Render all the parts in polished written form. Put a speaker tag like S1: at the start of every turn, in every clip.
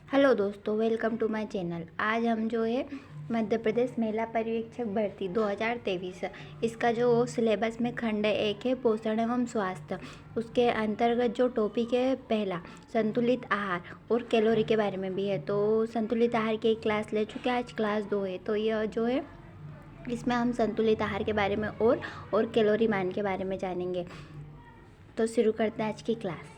S1: Hello दोस्तों, welcome to my channel. आज हम जो है मध्य प्रदेश महिला पर्यवेक्षक भर्ती 2023 इसका जो सिलेबस में खंड एक है पोषण एवं स्वास्थ्य, उसके अंतर्गत जो टॉपिक है पहला संतुलित आहार और कैलोरी के बारे में भी है। तो संतुलित आहार की एक क्लास ले चुके हैं, आज क्लास 2 है। तो यह जो है इसमें हम संतुलित आहार के बारे में और कैलोरी मान के बारे में जानेंगे। तो शुरू करते हैं आज की क्लास।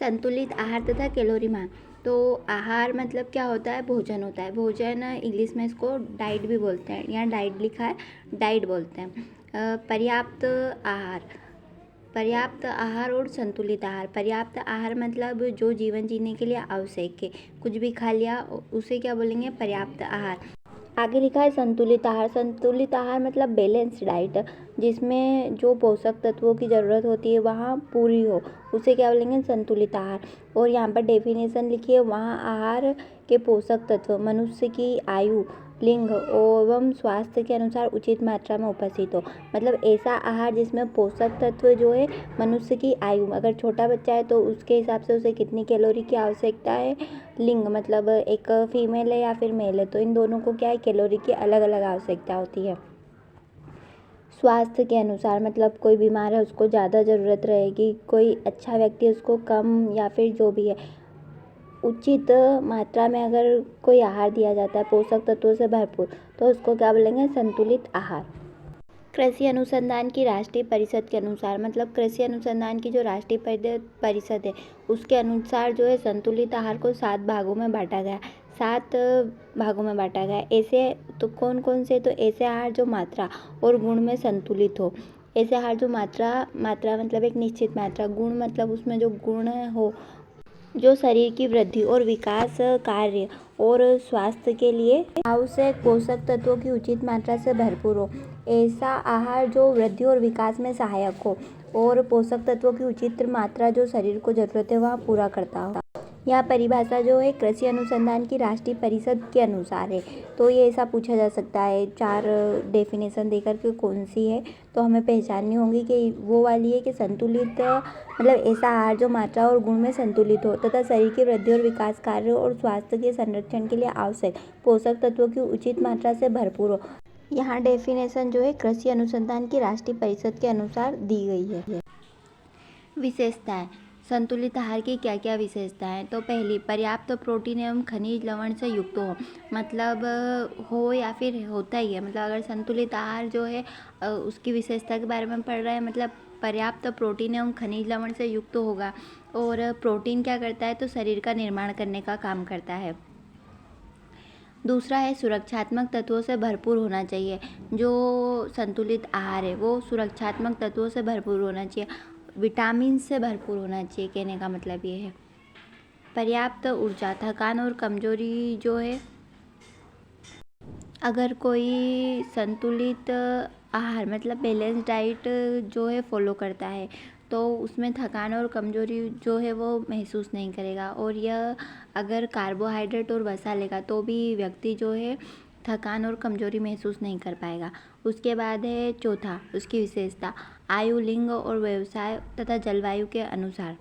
S1: संतुलित आहार तथा कैलोरी मान। तो आहार मतलब क्या होता है? भोजन होता है। भोजन इंग्लिश में इसको डाइट भी बोलते हैं, यहाँ डाइट लिखा है, डाइट बोलते हैं। पर्याप्त आहार और संतुलित आहार। पर्याप्त आहार मतलब जो जीवन जीने के लिए आवश्यक है, कुछ भी खा लिया उसे क्या बोलेंगे? पर्याप्त आहार। आगे लिखा है संतुलित आहार। संतुलित आहार मतलब बैलेंस डाइट, जिसमें जो पोषक तत्वों की ज़रूरत होती है वहाँ पूरी हो, उसे क्या बोलेंगे? संतुलित आहार। और यहाँ पर डेफिनेशन लिखी है, वहाँ आहार के पोषक तत्व मनुष्य की आयु, लिंग एवं स्वास्थ्य के अनुसार उचित मात्रा में उपस्थित हो। मतलब ऐसा आहार जिसमें पोषक तत्व जो है मनुष्य की आयु, अगर छोटा बच्चा है तो उसके हिसाब से उसे कितनी कैलोरी की आवश्यकता है। लिंग मतलब एक फीमेल है या फिर मेल है, तो इन दोनों को क्या है? कैलोरी की अलग अलग आवश्यकता होती है। स्वास्थ्य के अनुसार मतलब कोई बीमार है उसको ज़्यादा ज़रूरत रहेगी, कोई अच्छा व्यक्ति है उसको कम, या फिर जो भी है उचित मात्रा में अगर कोई आहार दिया जाता है पोषक तत्वों से भरपूर, तो उसको क्या बोलेंगे? संतुलित आहार। कृषि अनुसंधान की राष्ट्रीय परिषद के अनुसार, मतलब कृषि अनुसंधान की जो राष्ट्रीय परिषद है उसके अनुसार जो है संतुलित आहार को 7 भागों में बांटा गया। 7 भागों में बांटा गया। ऐसे तो कौन कौन से? तो ऐसे आहार जो मात्रा और गुण में संतुलित हो। ऐसे आहार जो मात्रा मतलब एक निश्चित मात्रा, गुण मतलब उसमें जो गुण हो, जो शरीर की वृद्धि और विकास, कार्य और स्वास्थ्य के लिए आवश्यक पोषक तत्वों की उचित मात्रा से भरपूर हो। ऐसा आहार जो वृद्धि और विकास में सहायक हो और पोषक तत्वों की उचित मात्रा जो शरीर को जरूरत है वह पूरा करता हो। यह परिभाषा जो है कृषि अनुसंधान की राष्ट्रीय परिषद के अनुसार है। तो ये ऐसा पूछा जा सकता है 4 डेफिनेशन देकर के कौन सी है, तो हमें पहचाननी होगी कि वो वाली है कि संतुलित मतलब ऐसा आहार जो मात्रा और गुण में संतुलित हो तथा शरीर की वृद्धि और विकास, कार्य और स्वास्थ्य के संरक्षण के लिए आवश्यक पोषक तत्वों की उचित मात्रा से भरपूर हो। यहाँ डेफिनेशन जो है कृषि अनुसंधान की राष्ट्रीय परिषद के अनुसार दी गई है। विशेषताएं। संतुलित आहार की क्या क्या विशेषताएं? तो पहली, पर्याप्त प्रोटीन एवं खनिज लवण से युक्त हो। मतलब हो या फिर होता ही है, मतलब अगर संतुलित आहार जो है उसकी विशेषता के बारे में पढ़ रहे हैं, मतलब पर्याप्त प्रोटीन एवं खनिज लवण से युक्त होगा। और प्रोटीन क्या करता है? तो शरीर का निर्माण करने का काम करता है। दूसरा है सुरक्षात्मक तत्वों से भरपूर होना चाहिए। जो संतुलित आहार है वो सुरक्षात्मक तत्वों से भरपूर होना चाहिए, विटामिन से भरपूर होना चाहिए, कहने का मतलब ये है। पर्याप्त ऊर्जा, थकान और कमजोरी जो है, अगर कोई संतुलित आहार मतलब बैलेंस डाइट जो है फॉलो करता है तो उसमें थकान और कमजोरी जो है वो महसूस नहीं करेगा। और यह अगर कार्बोहाइड्रेट और वसा लेगा तो भी व्यक्ति जो है थकान और कमजोरी महसूस नहीं कर पाएगा। उसके बाद है चौथा, उसकी विशेषता, आयु, लिंग और व्यवसाय तथा जलवायु के अनुसार।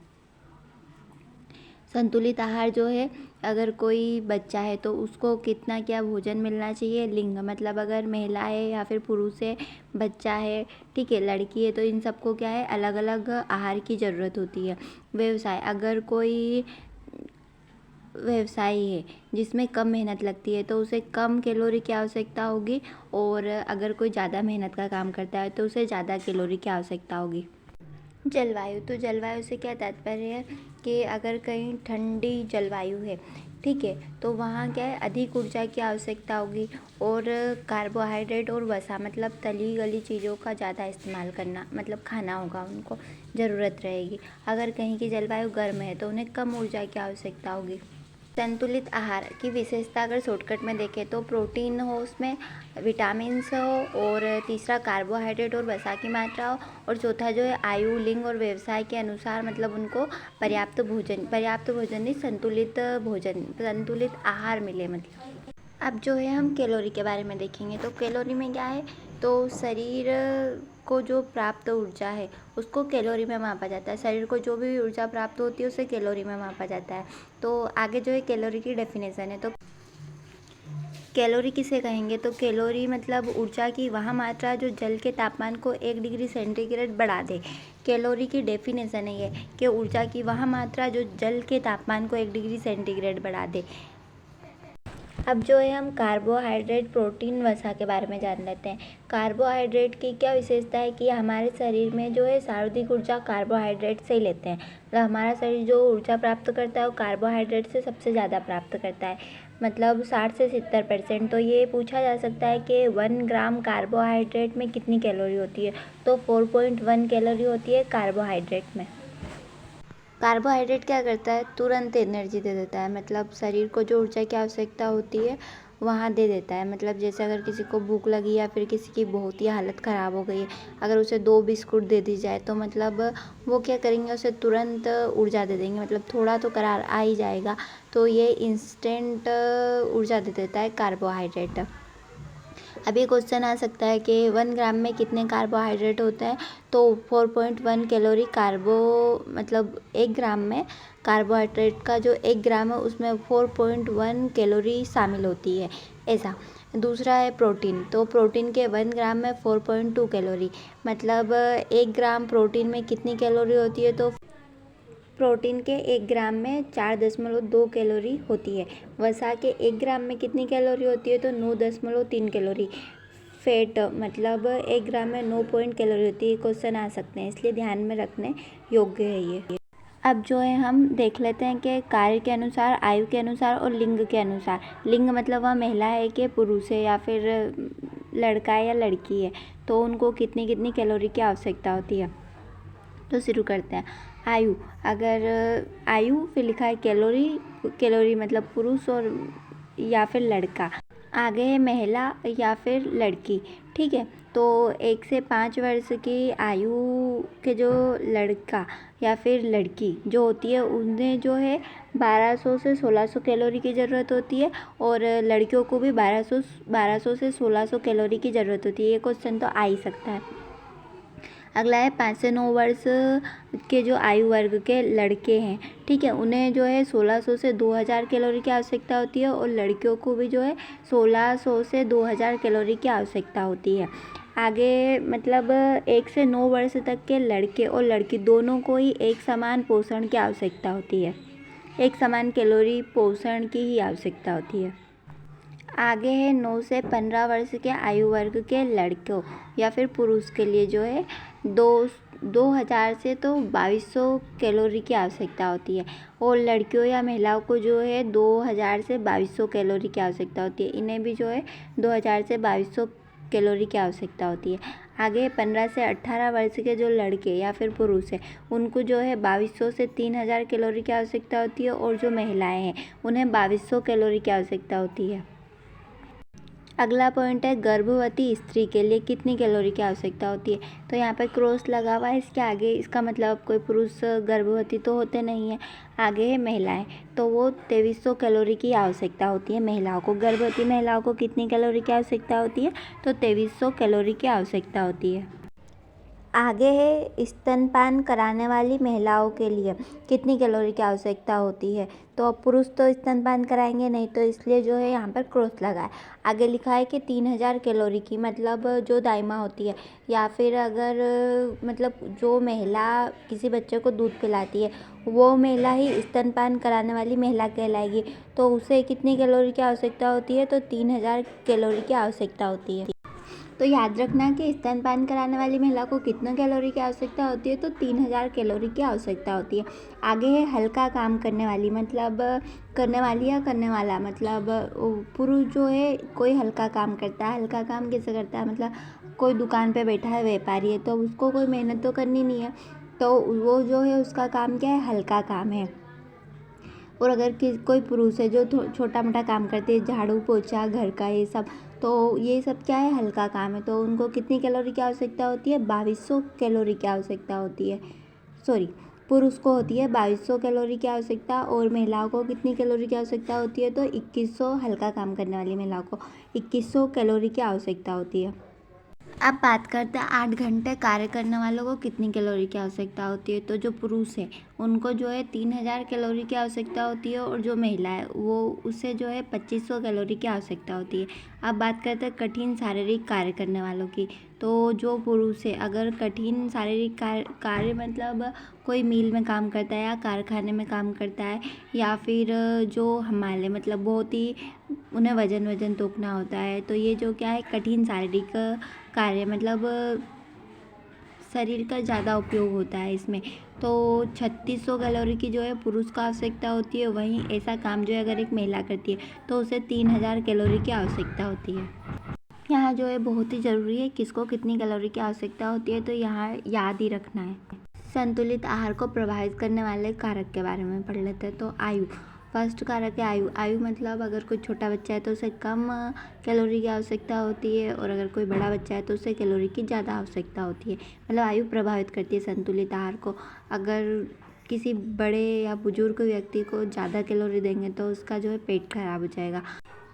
S1: संतुलित आहार जो है, अगर कोई बच्चा है तो उसको कितना क्या भोजन मिलना चाहिए। लिंग मतलब अगर महिला है या फिर पुरुष है, बच्चा है, ठीक है, लड़की है, तो इन सबको क्या है? अलग अलग आहार की ज़रूरत होती है। व्यवसाय, अगर कोई व्यवसायी है जिसमें कम मेहनत लगती है तो उसे कम कैलोरी की आवश्यकता होगी। और अगर कोई ज़्यादा मेहनत का काम करता है तो उसे ज़्यादा कैलोरी की आवश्यकता होगी। जलवायु, तो जलवायु से क्या तात्पर्य है कि अगर कहीं ठंडी जलवायु है, ठीक है, तो वहाँ क्या है? अधिक ऊर्जा की आवश्यकता होगी। और कार्बोहाइड्रेट और वसा मतलब तली गली चीज़ों का ज़्यादा इस्तेमाल करना, मतलब खाना होगा, उनको ज़रूरत रहेगी। अगर कहीं की जलवायु गर्म है तो उन्हें कम ऊर्जा की आवश्यकता होगी। संतुलित आहार की विशेषता अगर शॉर्टकट में देखें तो प्रोटीन हो, उसमें विटामिन्स हो, और तीसरा कार्बोहाइड्रेट और वसा की मात्रा हो, और चौथा जो है आयु, लिंग और व्यवसाय के अनुसार, मतलब उनको पर्याप्त भोजन नहीं, संतुलित आहार मिले मतलब। अब जो है हम कैलोरी के बारे में देखेंगे। तो कैलोरी में क्या है? तो शरीर को जो प्राप्त ऊर्जा है उसको कैलोरी में मापा जाता है। शरीर को जो भी ऊर्जा प्राप्त होती है उसे कैलोरी में मापा जाता है। तो आगे जो है कैलोरी की डेफिनेशन है। तो कैलोरी किसे कहेंगे? तो कैलोरी मतलब ऊर्जा की वह मात्रा जो जल के तापमान को 1 डिग्री सेंटीग्रेड बढ़ा दे। कैलोरी की डेफिनेशन है ये कि ऊर्जा की वह मात्रा जो जल के तापमान को 1 डिग्री सेंटीग्रेड बढ़ा दे। अब जो है हम कार्बोहाइड्रेट, प्रोटीन, वसा के बारे में जान लेते हैं। कार्बोहाइड्रेट की क्या विशेषता है कि हमारे शरीर में जो है सर्वाधिक ऊर्जा कार्बोहाइड्रेट से ही लेते हैं। मतलब हमारा शरीर जो ऊर्जा प्राप्त करता है वो कार्बोहाइड्रेट से सबसे ज़्यादा प्राप्त करता है, मतलब 60 से 70%। तो ये पूछा जा सकता है कि 1 ग्राम कार्बोहाइड्रेट में कितनी कैलोरी होती है? तो 4.1 कैलोरी होती है कार्बोहाइड्रेट में। कार्बोहाइड्रेट क्या करता है? तुरंत एनर्जी दे देता है, मतलब शरीर को जो ऊर्जा की आवश्यकता होती है वहाँ दे देता है। मतलब जैसे अगर किसी को भूख लगी या फिर किसी की बहुत ही हालत ख़राब हो गई है, अगर उसे 2 बिस्कुट दे दी जाए तो मतलब वो क्या करेंगे, उसे तुरंत ऊर्जा दे देंगे, मतलब थोड़ा तो करार आ ही जाएगा। तो ये इंस्टेंट ऊर्जा दे देता है कार्बोहाइड्रेट। अभी क्वेश्चन आ सकता है कि 1 ग्राम में कितने कार्बोहाइड्रेट होते हैं? तो 4.1 कैलोरी मतलब 1 ग्राम में कार्बोहाइड्रेट का जो 1 ग्राम है उसमें 4.1 कैलोरी शामिल होती है, ऐसा। दूसरा है प्रोटीन। तो प्रोटीन के 1 ग्राम में 4.2 कैलोरी, मतलब 1 ग्राम प्रोटीन में कितनी कैलोरी होती है? तो प्रोटीन के 1 ग्राम में 4.2 कैलोरी होती है। वसा के 1 ग्राम में कितनी कैलोरी होती है? तो 9.3 कैलोरी। फैट मतलब 1 ग्राम में 9 पॉइंट कैलोरी होती है। क्वेश्चन आ सकते हैं, इसलिए ध्यान में रखने योग्य है ये। अब जो है हम देख लेते हैं कि कार्य के अनुसार, आयु के अनुसार और लिंग के अनुसार। लिंग मतलब वह महिला है कि पुरुष है या फिर लड़का है या लड़की है, तो उनको कितनी कितनी कैलोरी की आवश्यकता होती है। तो शुरू करते हैं। आयु, अगर आयु फिर लिखा है कैलोरी मतलब पुरुष और या फिर लड़का। आगे है महिला या फिर लड़की, ठीक है। तो 1 से 5 वर्ष की आयु के जो लड़का या फिर लड़की जो होती है उन्हें जो है 1200 से 1600 कैलोरी की ज़रूरत होती है, और लड़कियों को भी 1200 से 1600 कैलोरी की ज़रूरत होती है। ये क्वेश्चन तो आ ही सकता है। अगला है 5 से 9 वर्ष के जो आयु वर्ग के लड़के हैं, ठीक है, उन्हें जो है 1600 से 2000 कैलोरी की आवश्यकता होती है, और लड़कियों को भी जो है 1600 से 2000 कैलोरी की आवश्यकता होती है। आगे मतलब 1 से 9 वर्ष तक के लड़के और लड़की दोनों को ही एक समान पोषण की आवश्यकता होती है, एक समान कैलोरी पोषण की ही आवश्यकता होती है। आगे है 9 से 15 वर्ष के आयु वर्ग के लड़कों या फिर पुरुष के लिए जो है 2000 से तो 2200 कैलोरी की आवश्यकता होती है, और लड़कियों या महिलाओं को जो है 2000 से 2200 कैलोरी की आवश्यकता होती है। इन्हें भी जो है 2000 से 2200 कैलोरी की आवश्यकता होती है। आगे 15 से 18 वर्ष के जो लड़के या फिर पुरुष हैं उनको जो है 2200 से 3000 कैलोरी की आवश्यकता होती है, और जो महिलाएं हैं उन्हें 2200 कैलोरी की आवश्यकता होती है। अगला पॉइंट है गर्भवती स्त्री के लिए कितनी कैलोरी की आवश्यकता होती है। तो यहाँ पर क्रॉस लगा हुआ है इसके आगे, इसका मतलब कोई पुरुष गर्भवती तो होते नहीं है। आगे है महिलाएं, तो वो 2300 कैलोरी की आवश्यकता होती है महिलाओं को। गर्भवती महिलाओं को कितनी कैलोरी की आवश्यकता होती है? तो 2300 कैलोरी की आवश्यकता होती है। आगे है स्तनपान कराने वाली महिलाओं के लिए कितनी कैलोरी की आवश्यकता होती है। तो अब पुरुष तो स्तनपान कराएंगे नहीं, तो इसलिए जो है यहाँ पर क्रॉस लगा है। आगे लिखा है कि 3000 कैलोरी की, मतलब जो दाइमा होती है या फिर अगर मतलब जो महिला किसी बच्चे को दूध पिलाती है वो महिला ही स्तनपान कराने वाली महिला कहलाएगी। तो उसे कितनी कैलोरी की आवश्यकता होती है? तो 3000 कैलोरी की आवश्यकता होती है। तो याद रखना कि स्तनपान कराने वाली महिला को कितना कैलोरी की आवश्यकता होती है? तो 3000 कैलोरी की आवश्यकता होती है। आगे है हल्का काम करने वाली, मतलब करने वाली या करने वाला, मतलब पुरुष जो है कोई हल्का काम करता है। हल्का काम कैसे करता है? मतलब कोई दुकान पे बैठा है, व्यापारी है, तो उसको कोई मेहनत तो करनी नहीं है, तो वो जो है उसका काम क्या है? हल्का काम है। और अगर कोई पुरुष है जो छोटा मोटा काम करते हैं, झाड़ू पोछा घर का, ये सब, तो ये सब क्या है? हल्का काम है। तो उनको कितनी कैलोरी की आवश्यकता होती है? 2200 कैलोरी की आवश्यकता होती है। पुरुष को होती है 2200 कैलोरी की आवश्यकता, और महिलाओं को कितनी कैलोरी की आवश्यकता होती है? तो 2100, हल्का काम करने वाली महिलाओं को 2100 कैलोरी की आवश्यकता होती है। अब बात करते हैं 8 घंटे कार्य करने वालों को कितनी कैलोरी की आवश्यकता होती है। तो जो पुरुष है उनको जो है 3000 कैलोरी की आवश्यकता होती है और जो महिला है वो उसे जो है 2500 कैलोरी की आवश्यकता होती है। अब बात करते हैं कठिन शारीरिक कार्य करने वालों की। तो जो पुरुष है अगर कठिन शारीरिक कार्य मतलब कोई मिल में काम करता है या कारखाने में काम करता है या फिर जो हमारे मतलब बहुत ही उन्हें वजन तोड़ना होता है, तो ये जो क्या है कठिन शारीरिक कार्य मतलब शरीर का ज़्यादा उपयोग होता है इसमें। तो 3600 कैलोरी की जो है पुरुष को आवश्यकता होती है, वहीं ऐसा काम जो है अगर एक महिला करती है तो उसे 3000 कैलोरी की आवश्यकता होती है। यहाँ जो है बहुत ही ज़रूरी है किसको कितनी कैलोरी की आवश्यकता होती है, तो यहाँ याद ही रखना है। संतुलित आहार को प्रभावित करने वाले कारक के बारे में पढ़ लेते हैं। तो आयु, फर्स्ट कारक है आयु। आयु मतलब अगर कोई छोटा बच्चा है तो उसे कम कैलोरी की आवश्यकता होती है और अगर कोई बड़ा बच्चा है तो उसे कैलोरी की ज़्यादा आवश्यकता होती है। मतलब आयु प्रभावित करती है संतुलित आहार को। अगर किसी बड़े या बुजुर्ग व्यक्ति को ज़्यादा कैलोरी देंगे तो उसका जो है पेट खराब हो जाएगा।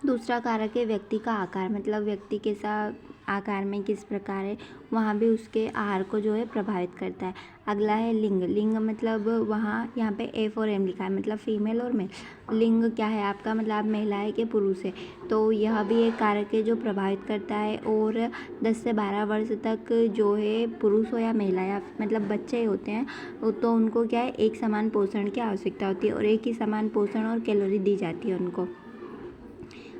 S1: दूसरा कारक है व्यक्ति का आकार, मतलब व्यक्ति कैसा आकार में किस प्रकार है वहाँ भी उसके आहार को जो है प्रभावित करता है। अगला है लिंग। लिंग मतलब वहाँ यहाँ पे एफ और एम लिखा है मतलब फीमेल और मेल। लिंग क्या है आपका मतलब आप महिला है कि पुरुष है, तो यह भी एक कारक है जो प्रभावित करता है। और 10 से 12 वर्ष तक जो है पुरुष हो या महिला या मतलब बच्चे होते हैं तो उनको क्या है एक समान पोषण की आवश्यकता होती है और एक ही समान पोषण और कैलोरी दी जाती है उनको।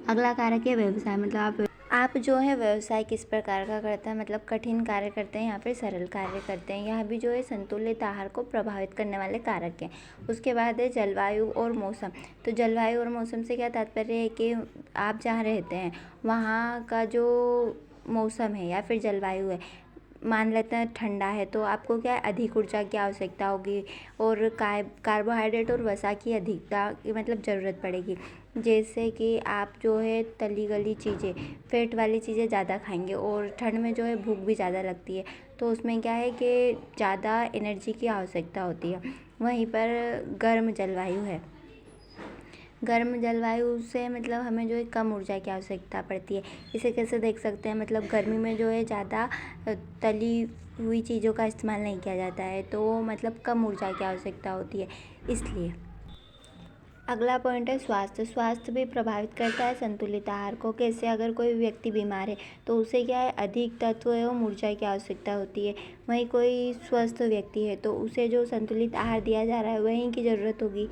S1: अगला कारक है व्यवसाय, मतलब आप जो है व्यवसाय किस प्रकार का करते हैं, मतलब कठिन कार्य करते हैं या फिर सरल कार्य करते हैं, यह भी जो है संतुलित आहार को प्रभावित करने वाले कारक हैं। उसके बाद है जलवायु और मौसम। तो जलवायु और मौसम से क्या तात्पर्य है कि आप जहाँ रहते हैं वहाँ का जो मौसम है या फिर जलवायु है, मान लेते हैं ठंडा है तो आपको क्या है अधिक ऊर्जा की आवश्यकता होगी और कार्बोहाइड्रेट और वसा की अधिकता की मतलब ज़रूरत पड़ेगी। जैसे कि आप जो है तली गली चीज़ें फैट वाली चीज़ें ज़्यादा खाएंगे और ठंड में जो है भूख भी ज़्यादा लगती है तो उसमें क्या है कि ज़्यादा एनर्जी की आवश्यकता होती है। वहीं पर गर्म जलवायु है, गर्म जलवायु से मतलब हमें जो है कम ऊर्जा की आवश्यकता पड़ती है। इसे कैसे देख सकते हैं, मतलब गर्मी में जो है ज़्यादा तली हुई चीज़ों का इस्तेमाल नहीं किया जाता है तो मतलब कम ऊर्जा की आवश्यकता होती है इसलिए। अगला पॉइंट है स्वास्थ्य। स्वास्थ्य भी प्रभावित करता है संतुलित आहार को। कैसे, अगर कोई व्यक्ति बीमार है तो उसे क्या है अधिक तत्व एवं ऊर्जा की आवश्यकता होती है, वहीं कोई स्वस्थ व्यक्ति है तो उसे जो संतुलित आहार दिया जा रहा है वहीं की ज़रूरत होगी।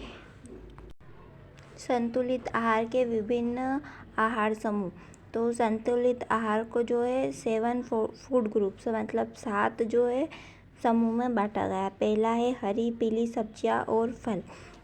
S1: संतुलित आहार के विभिन्न आहार समूह। तो संतुलित आहार को जो है 7 फूड ग्रुप्स मतलब 7 जो है समूह में बांटा गया। पहला है हरी पीली सब्जियां और फल।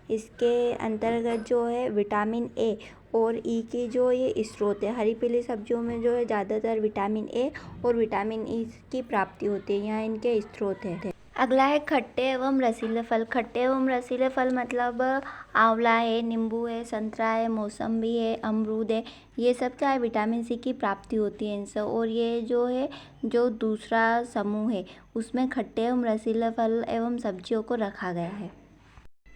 S1: इसके अंतर्गत जो है विटामिन ए और ई की जो ये स्रोत है, हरी पीली सब्जियों में जो है ज़्यादातर विटामिन ए और विटामिन ई की प्राप्ति होती है, यहाँ इनके स्रोत है। अगला है खट्टे एवं रसीले फल। खट्टे एवं रसीले फल मतलब आंवला है, नींबू है, संतरा है, मौसम्बी है, अमरूद है, ये सब क्या है विटामिन सी की प्राप्ति होती है इनसे। और ये जो है जो दूसरा समूह है उसमें खट्टे एवं रसीले फल एवं सब्जियों को रखा गया है।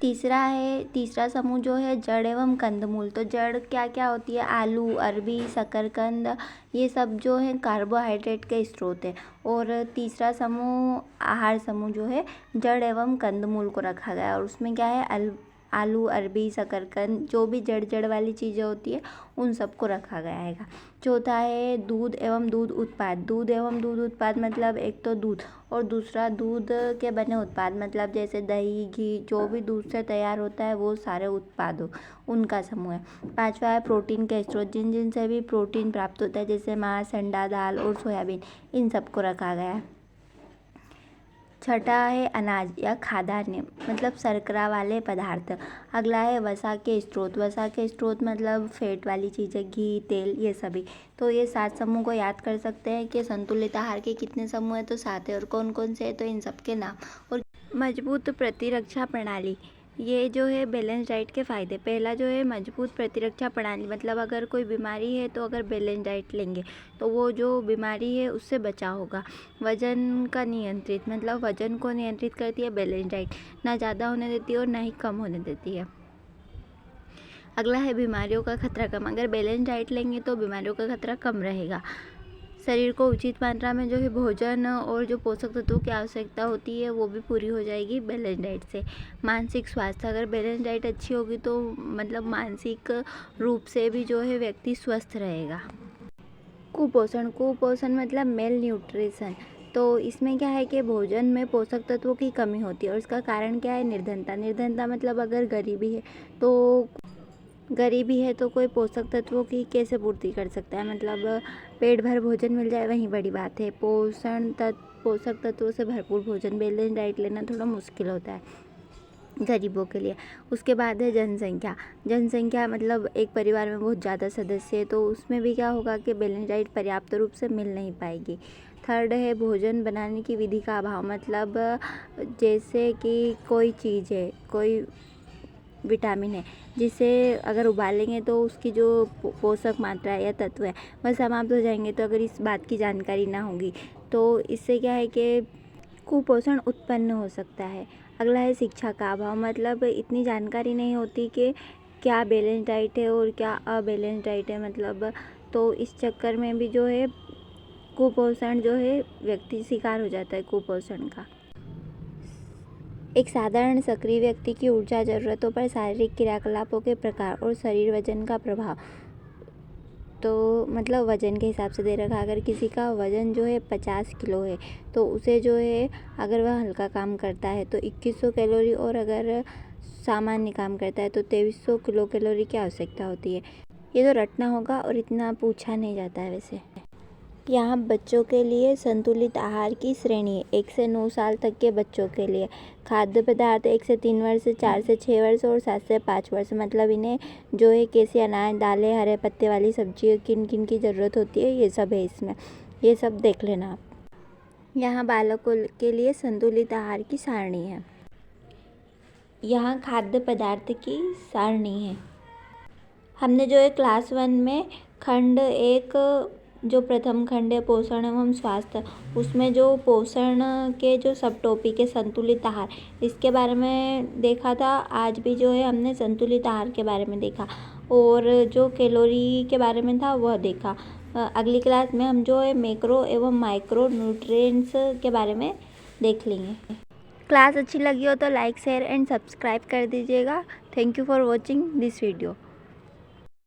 S1: तीसरा समूह जो है जड़ एवं कंदमूल। तो जड़ क्या क्या होती है, आलू, अरबी, शकरकंद, ये सब जो है कार्बोहाइड्रेट के स्रोत है। और तीसरा समूह आहार समूह जो है जड़ एवं कंदमूल को रखा गया है और उसमें क्या है आलू, अरबी, शकरकंद, जो भी जड़ वाली चीज़ें होती है उन सबको रखा गया है। चौथा है दूध एवं दूध उत्पाद। दूध एवं दूध उत्पाद मतलब एक तो दूध और दूसरा दूध के बने उत्पाद मतलब जैसे दही, घी, जो भी दूध से तैयार होता है वो सारे उत्पादों उनका समूह है। पांचवा है प्रोटीन के स्रोत, जिन से भी प्रोटीन प्राप्त होता है जैसे मांस, अंडा, दाल और सोयाबीन, इन सबको रखा गया है। छठा है अनाज या खाद्यान्न मतलब शर्करा वाले पदार्थ। अगला है वसा के स्रोत। वसा के स्रोत मतलब फैट वाली चीज़ें, घी, तेल, ये सभी। तो ये 7 समूह को याद कर सकते हैं कि संतुलित आहार के कितने समूह हैं, तो 7 है। और कौन कौन से हैं, तो इन सब के नाम। और मजबूत प्रतिरक्षा प्रणाली, ये जो है बैलेंस डाइट के फ़ायदे। पहला जो है मजबूत प्रतिरक्षा प्रणाली, मतलब अगर कोई बीमारी है तो अगर बैलेंस डाइट लेंगे तो वो जो बीमारी है उससे बचाव होगा। वजन का नियंत्रित, मतलब वजन को नियंत्रित करती है बैलेंस डाइट, ना ज़्यादा होने देती है और ना ही कम होने देती है। अगला है बीमारियों का खतरा कम, अगर बैलेंस डाइट लेंगे तो बीमारियों का खतरा कम रहेगा। शरीर को उचित मात्रा में जो है भोजन और जो पोषक तत्वों की आवश्यकता होती है वो भी पूरी हो जाएगी बैलेंस डाइट से। मानसिक स्वास्थ्य, अगर बैलेंस डाइट अच्छी होगी तो मतलब मानसिक रूप से भी जो है व्यक्ति स्वस्थ रहेगा। कुपोषण मतलब मेल न्यूट्रिशन। तो इसमें क्या है कि भोजन में पोषक तत्वों की कमी होती है और इसका कारण क्या है? निर्धनता मतलब अगर गरीबी है तो कोई पोषक तत्वों की कैसे पूर्ति कर सकता है? मतलब पेट भर भोजन मिल जाए वही बड़ी बात है। पोषक तत्वों से भरपूर भोजन, बैलेंस डाइट लेना थोड़ा मुश्किल होता है गरीबों के लिए। उसके बाद है जनसंख्या मतलब एक परिवार में बहुत ज़्यादा सदस्य है तो उसमें भी क्या होगा कि बैलेंस डाइट पर्याप्त रूप से मिल नहीं पाएगी। थर्ड है भोजन बनाने की विधि का अभाव, मतलब जैसे कि कोई चीज़ है, कोई विटामिन है जिसे अगर उबालेंगे तो उसकी जो पोषक मात्रा या तत्व है वह समाप्त हो जाएंगे। तो अगर इस बात की जानकारी ना होगी तो इससे क्या है कि कुपोषण उत्पन्न हो सकता है। अगला है शिक्षा का अभाव, मतलब इतनी जानकारी नहीं होती कि क्या बैलेंस डाइट है और क्या अबैलेंस डाइट है, मतलब तो इस चक्कर में भी जो है कुपोषण जो है व्यक्ति शिकार हो जाता है कुपोषण का। एक साधारण सक्रिय व्यक्ति की ऊर्जा ज़रूरतों पर शारीरिक क्रियाकलापों के प्रकार और शरीर वजन का प्रभाव, तो मतलब वज़न के हिसाब से दे रखा है। अगर किसी का वज़न जो है 50 किलो है तो उसे जो है अगर वह हल्का काम करता है तो 2100 कैलोरी और अगर सामान्य काम करता है तो 2300 किलो कैलोरी की आवश्यकता होती है। ये तो रटना होगा और इतना पूछा नहीं जाता है वैसे। यहाँ बच्चों के लिए संतुलित आहार की श्रेणी है। 1 से 9 साल तक के बच्चों के लिए खाद्य पदार्थ 1 से 3 वर्ष, 4 से 6 वर्ष और 7 से 5 वर्ष, मतलब इन्हें जो है कैसे अनाज, दालें, हरे पत्ते वाली सब्जियाँ किन किन की ज़रूरत होती है ये सब है इसमें, ये सब देख लेना आप। यहाँ बालकों के लिए संतुलित आहार की सारणी है। यहाँ खाद्य पदार्थ की सारणी है। हमने जो है क्लास 1 में खंड 1 जो प्रथम खंड है पोषण एवं स्वास्थ्य, उसमें जो पोषण के जो सब टॉपिक है संतुलित आहार, इसके बारे में देखा था। आज भी जो है हमने संतुलित आहार के बारे में देखा और जो कैलोरी के बारे में था वह देखा। अगली क्लास में हम जो है मैक्रो एवं माइक्रो न्यूट्रिएंट्स के बारे में देख लेंगे। क्लास अच्छी लगी हो तो लाइक, शेयर एंड सब्सक्राइब कर दीजिएगा। Thank you for watching this video.